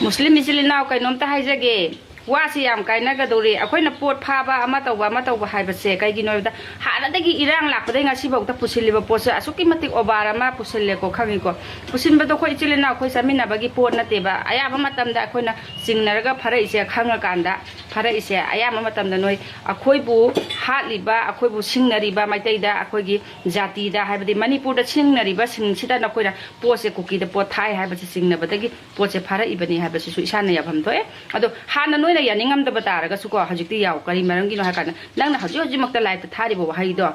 Muslim Isilina kainom ta haijage wasi yam kainagdori akoina pot phaba ama tawba haibase kaiginoida hanadagi irang lakpade ngasi bauta pusiliba pose asuki matik obara ma pusille ko khangi ko pusinba do khoi chilina khoi samina bagi pot nateba ayaba matamda akoina singnaraga phara ise khanga kanda phara ise ayama matamda noi akhoi bu hatliba akhoi bu singnariba maitaida akhoigi jati da haibadi manipur da singnariba singsida nakoina pose kuki da pot thai haibase singnabadagi pose phara ibani haibase su isana yabham toe ado hana noi yaningam da bataraga suko hajikti yaw kari marangi no hakana nangna haji makta life thari bo haido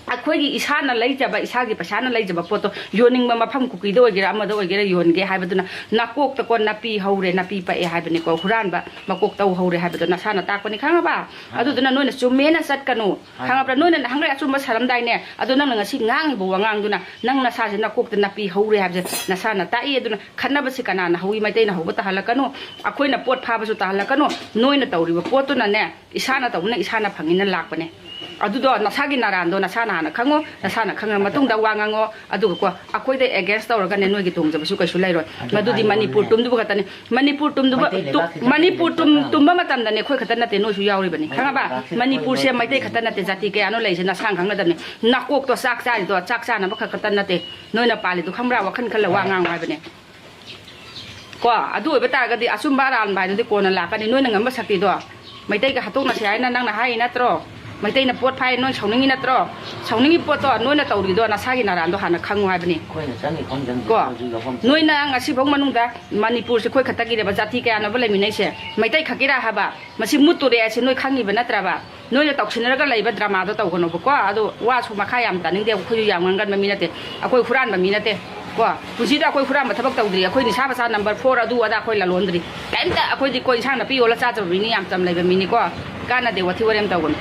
akhoi isana leijaba isagi pasana leijaba poto yoning ma mafam kuki do gira amada ogira yonge haibaduna nakok ta ko napi haure napi pa e haibani ko huranba makok ta haure haibaduna sana takoni khangaba aduduna noina chumena satkanu khangabra noina hangra achumba saramdai ne aduna ngasi ngangi bo wangang nangna sa je nakok ta napi haure habje nasana ta e aduna khanaba se kana na hawi maitai na hoba ta halakanu akhoina pot phabasu ta halakanu noina tawriba potuna ne isana tawna isana phangina lakpane adudo nasagi narando nasana na khango nasana khanga matungda wangango adugo ko akoida against tawraga ne noigi tongjabasu kaisu lairo madudi manipur tumdu gatane manipur tumba matamda ne khoi khatana te nosu yauri bani khangaba manipur se maitai khatana te jati ke ano leise nasang khanga dane nakok to sak chari do chak chana ba khatana te noina pali du khambra wakhan khala wangang hai bane ko adu be ta ga di asumba ran bai du ko na la ka ni noina ngamba sakti do maitai ga hatok na se ai na nang na hai na tro maitai na pot phai noi sauningi na tro sauningi pot to noina tawri do na sagi naran do hana khangwa hai bani ko noina ngasi bong manungda manipur se khoi khatagi re ba jati ka na ba leminai se maitai khakira haba masi muture ase noi khangi ba natra ba noina toksinaraga leiba drama do tawgono ko ado wa su makha yam taning de khoi yam ngan ba minate akoi khuran ba minate ko pusida akoi khuran ba thabak tawdri akoi ni sa basa number 4 adu ada akoi la londri kainta akoi di koi sang na pi ola cha cha ri ni yam cham leiba mini ko kana de wathi warem tawgon